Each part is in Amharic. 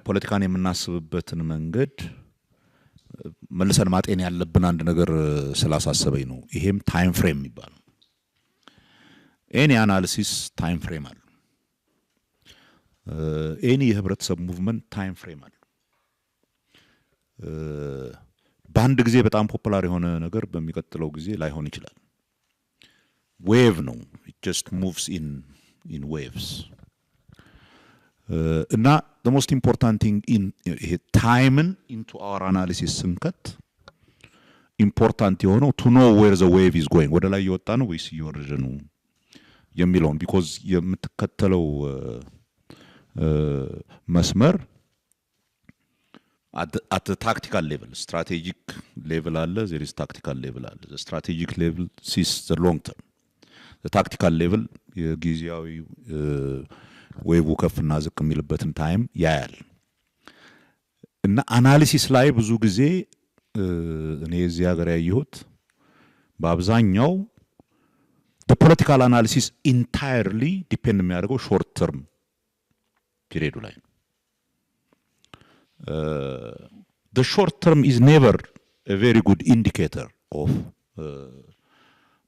ፖለቲካን የምናስብበትን መንገድ መልሰን ማጤን ያለብን አንድ ነገር ስላሳሰበኝ ነው። ይሄም ታይም ፍሬም ይባላል። ኤኒ አናሊሲስ ታይም ፍሬም አለ። ኤኒ የህብረተሰብ ሙቭመንት ታይም ፍሬም አለ። በአንድ ጊዜ በጣም ፖፑላር የሆነ ነገር በሚቀጥለው ጊዜ ላይሆን ይችላል። ዌቭ ነው። it just moves in waves. እና the most important thing in time into our analysis ስንከት important የሆነው to know where the wave is going ወደ ላይ እየወጣ ነው ወይስ እየወረደ ነው የሚለውን because የምትከተለው መስመር at the tactical level strategic level አለ, there is tactical level አለ. The strategic level sees the long term. The tactical level የጊዜያዊ ዌቭ ከፍና ዝቅ የሚልበትን ታይም ያያል። እና አናሊሲስ ላይ ብዙ ጊዜ እኔ እዚህ ሀገር ያየሁት በአብዛኛው the political analysis entirely depend የሚያደርገው short term period ላይ the short term is never a very good indicator of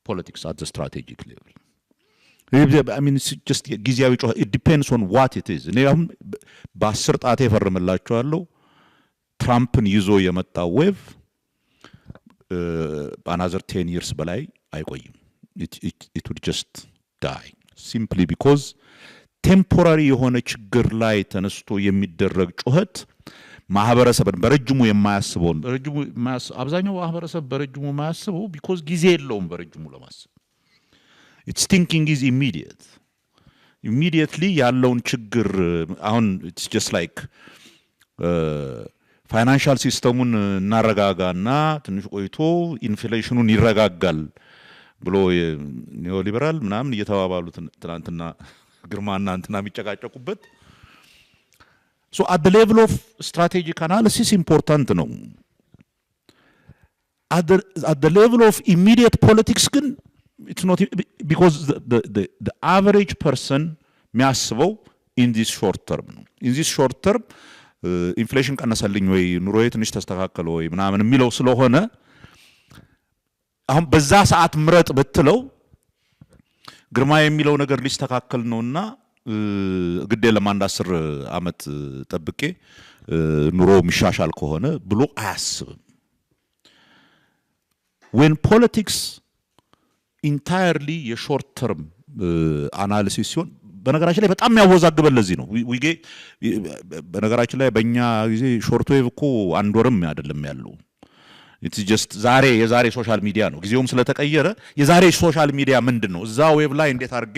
politics at the strategic level. I mean, it's just ጊዜያዊ it depends on what it is. እኔ አሁን በ10 ጣቴ ፈርምላችኋለሁ ትራምፕን ይዞ የመጣው ዌቭ በአናዘር 10 years በላይ አይቆይም. It would just die simply because temporary የሆነ ችግር ላይ ተነስቶ የሚደረግ ጩኸት ማህበረሰብን በረጅሙ የማያስበውን አብዛኛው ማህበረሰብ በረጅሙ የማያስበው because ጊዜ የለውም በረጅሙ ለማሰብ. Its thinking is immediate. Immediately ያለውን ችግር አሁን it's just like ፋይናንሻል ሲስተሙን እናረጋጋና ትንሽ ቆይቶ ኢንፍሌሽኑን ይረጋጋል ብሎ ኒዮ ሊበራል ምናምን እየተባባሉ ትናንትና ግርማና እንትና የሚጨቃጨቁበት. So at the level of strategic analysis important ነው. At the level of immediate politics ግን it's not because the average person የሚያስበው in this short term ነው. In this short term ኢንፍሌሽን ቀነሰልኝ ወይ ኑሮዬ ትንሽ ተስተካከለ ወይ ምናምን የሚለው ስለሆነ አሁን በዛ ሰዓት ምረጥ ብትለው ግርማ የሚለው ነገር ሊስተካከል ነውና ግዴ ለማንድ 10 አመት ጠብቄ ኑሮ ሚሻሻል ከሆነ ብሎ አያስብም. when politics entirely a short term analysis ሲሆን በነገራችን ላይ በጣም ያወዛግበል ለዚህ ነው በነገራችን ላይ በእኛ ጊዜ ሾርት ዌቭ እኮ አንድ ወርም አይደለም ያለው. it's just የዛሬ ሶሻል ሚዲያ ነው ጊዜውም ስለተቀየረ የዛሬ ሶሻል ሚዲያ ምንድነው እዛ ዌቭ ላይ እንዴት አድርጌ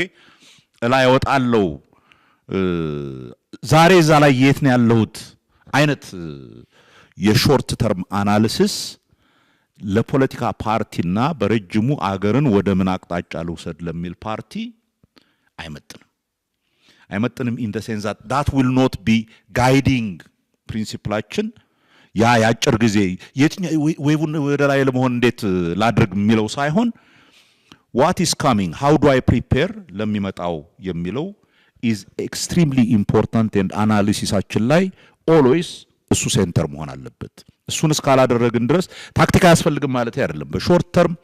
ላይ ወጣለው ዛሬ እዛ ላይ የት ነው ያለሁት አይነት የሾርት ተርም አናሊሲስ ለፖለቲካ ፓርቲና በረጅሙ አገርን ወደ ምን አቅጣጫ ልውሰድ ለሚል ፓርቲ አይመጥንም in the sense that will not be guiding principle-አችን ያጭር ጊዜ የትኛው ዌቭን ወደ ላይ ለመሆን እንዴት ላድርግ የሚለው ሳይሆን what is coming how do I prepare ለሚመጣው የሚለው is extremely important and analysis-አችን ላይ always እሱ ሴንተር መሆን አለበት. እሱን እስካላደረግን ድረስ ታክቲካ ያስፈልግም ማለት አይደለም. በሾርት ተርም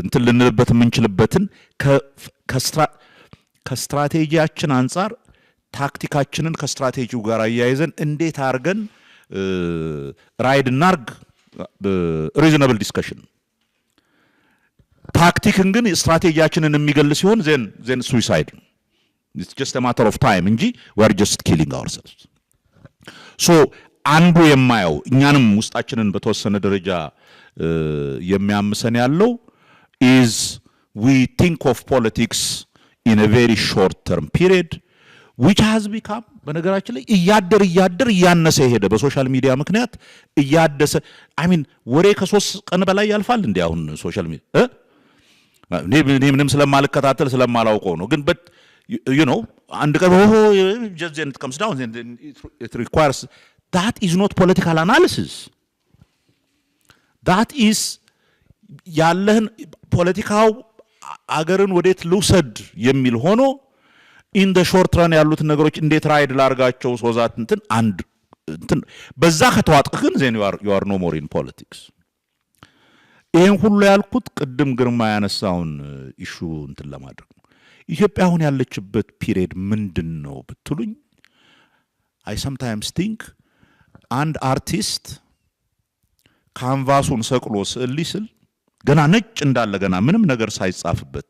እንትን ልንልበት የምንችልበትን ከስትራቴጂያችን አንፃር ታክቲካችንን ከስትራቴጂው ጋር አያይዘን እንዴት አድርገን ራይድ እናርግ ሪዝነብል ዲስከሽን ታክቲክን ግን ስትራቴጂያችንን የሚገል ሲሆን then suicide. It's just a matter of time እንጂ we are just killing ourselves. so አንዱ የማየው እኛንም ውስጣችንን በተወሰነ ደረጃ የሚያምሰን ያለው is we think of politics in a very short term period which has become በነገራችን ላይ እያደር ያነሰ ሄደ በሶሻል ሚዲያ ምክንያት እያደሰ I mean ወሬ ከ3 ቀን በላይ ያልፋል እንዴ አሁን ሶሻል ሚዲያ እኔ ምንም ስለማልከታተል ስለማላውቀው ነው ግን but you know አንድ ቀን just then it comes down then it requires that is not political analysis. that is ያለህን ፖለቲካው አገርን ወዴት ልውሰድ የሚል ሆኖ ኢን ዘ ሾርት ራን ያሉት ነገሮች እንዴት ራይድ ላርጋቸው ሶዛት አንድ በዛ ከተዋጥክ ግን ዜን you are no more in politics ይሄን ሁሉ ያልኩት ቅድም ግርማ ያነሳውን ኢሹ ለማድረግ ነው ኢትዮጵያ አሁን ያለችበት ፒሪየድ ምንድነው ብትሉኝ I sometimes think and artist ካንቫሱን ሰቅሎ ስዕል ሊስል ገና ነጭ እንዳለ ገና ምንም ነገር ሳይጻፍበት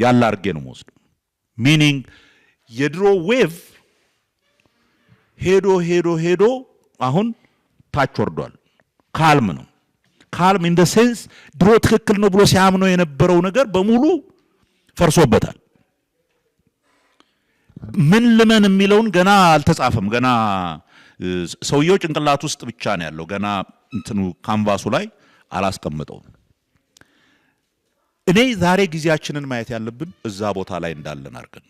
ያለ አርጌ ነው ወስዶ meaning የድሮ ዌቭ ሄዶ አሁን ታች ወርዷል ካልም ነው ካልም in the sense ድሮ ትክክል ነው ብሎ ሲያምነው የነበረው ነገር በሙሉ ፈርሶበታል ምን ለምን የሚለውን ገና አልተጻፈም ገና ሰውየው ጭንቅላት ውስጥ ብቻ ነው ያለው ገና ካንቫሱ ላይ አላስቀምጠው እኔ ዛሬ ጊዜያችንን ማየት ያለብን እዛ ቦታ ላይ እንዳለን አርገን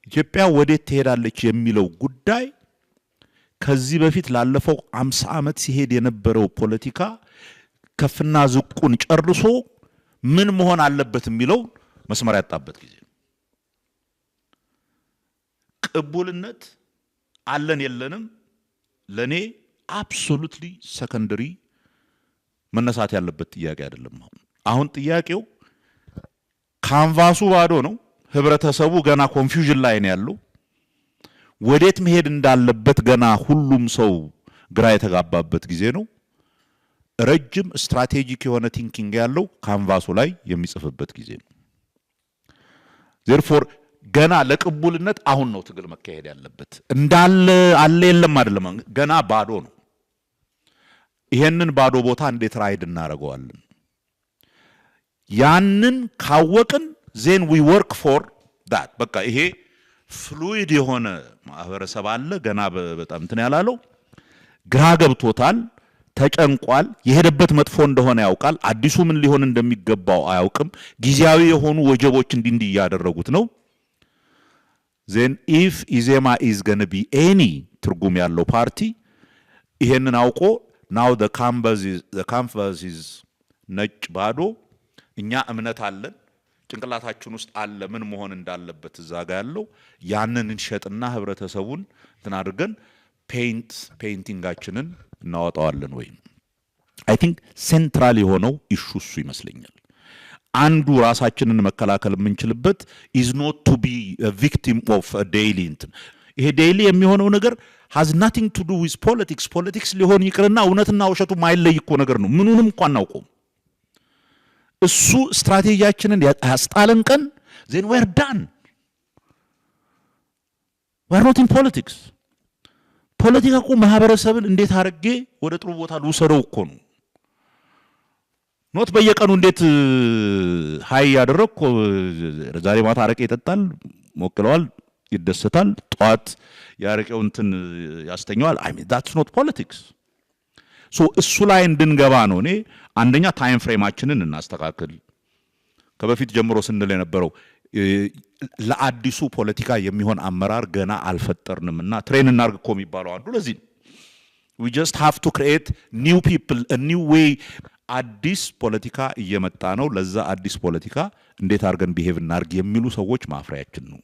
ኢትዮጵያ ወዴት ትሄዳለች የሚለው ጉዳይ ከዚህ በፊት ላለፈው 50 ዓመት ሲሄድ የነበረው ፖለቲካ ከፍና ዝቁን ጨርሶ ምን መሆን አለበት የሚለው መስመር ያጣበት ጊዜ ቅቡልነት አለን የለንም ለኔ absolutely secondary መነሳት ያለበት ጥያቄ አይደለም አሁን ጥያቄው ካንቫሱ ባዶ ነው ህብረተሰቡ ገና ኮንፊውዥን ላይ ነው ያለው ወዴት መሄድ እንዳለበት ገና ሁሉም ሰው ግራ የተጋባበት ጊዜ ነው ረጅም ስትራቴጂክ የሆነ ቲንኪንግ ያለው ካንቫሱ ላይ የሚጽፍበት ጊዜ ነው therefore ገና ለቅቡልነት አሁን ነው ትግል መካሄድ ያለበት እንዳለ አለ የለም አይደለም ገና ባዶ ነው ይሄንን ባዶ ቦታ እንዴት ራይድ እናረጋዋለን ያንን ካወቅን then we work for that በቃ ይሄ ፍሉይድ የሆነ ማህበረሰብ አለ ገና በጣም ያላለው ግራ ገብቶታል ተጨንቋል የሄደበት መጥፎ እንደሆነ ያውቃል አዲሱ ምን ሊሆን እንደሚገባው አያውቅም ጊዜያዊ የሆኑ ወጀቦች እንዲህ ያደረጉት ነው then if Izema is going to be any ትርጉም ያለው ፓርቲ ይሄንን አውቆ now the canvas is ነጭ ባዶ እኛ እምነት አለን ጭንቅላታችን ውስጥ አለ ምን መሆን እንዳለበት እዛ ጋር ያለው ያንን እንሸጥና ህብረተሰቡን ተናርገን ፔይንቲንጋችንን እናወጣዋለን ወይ I think central የሆነው ኢሹ እሱ ይመስለኛል አንዱ ራሳችንን መከላከል የምንችልበት is not to be a victim of a daily ይሄ ዴይሊ የሚሆነው ነገር has nothing to do with politics ሊሆን ይቅርና እውነትና ውሸቱ ማይለይ እኮ ነገር ነው ምኑንም እንኳን እናውቀው እሱ ስትራቴጂያችንን ያስጣለን ቀን then we're done we're not in politics ፖለቲካ እኮ ማህበረሰብን እንዴት አርጌ ወደ ጥሩ ቦታ ልውሰደው እኮ ነው ኖት በየቀኑ እንዴት ሃይ ያደረኩ ዛሬ ማታ አረቄ ይጠጣል ሞክለዋል ይደሰታል ጧት ያረቄው ያስተኛዋል I mean that's not politics so እሱ ላይ እንድንገባ ነው እኔ አንደኛ ታይም ፍሬማችንን እናስተካክል ከበፊት ጀምሮ ስንል የነበረው ለአዲሱ ፖለቲካ የሚሆን አመራር ገና አልፈጠርንምና ትሬን እናርግ እኮ የሚባለው አንዱ ለዚህ we just have to create new people a new way አዲስ ፖለቲካ እየመጣ ነው ለዛ አዲስ ፖለቲካ እንዴት አርገን ቢሄቭ እናርግ የሚሉ ሰዎች ማፍሪያችን ነው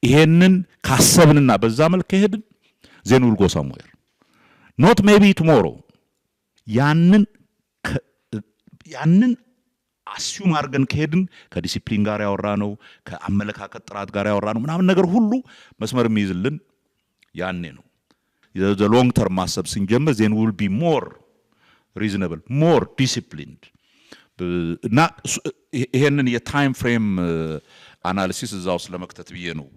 ይሄንን ካሰብንና በዛ መልኩ ሄድን then we'll go somewhere not maybe tomorrow ያንን አስዩም አርገን ከሄድን ከዲሲፕሊን ጋር ያወራነው ከአመለካከት ጥራት ጋር ያወራነው ምናምን ነገር ሁሉ መስመር የሚይዝልን ያኔ ነው the long term ማሰብ ስንጀምር then we'll be more reasonable more disciplined እና ይሄንን የታይም ፍሬም አናሊሲስ እዛው ስለመክተት ብዬ ነው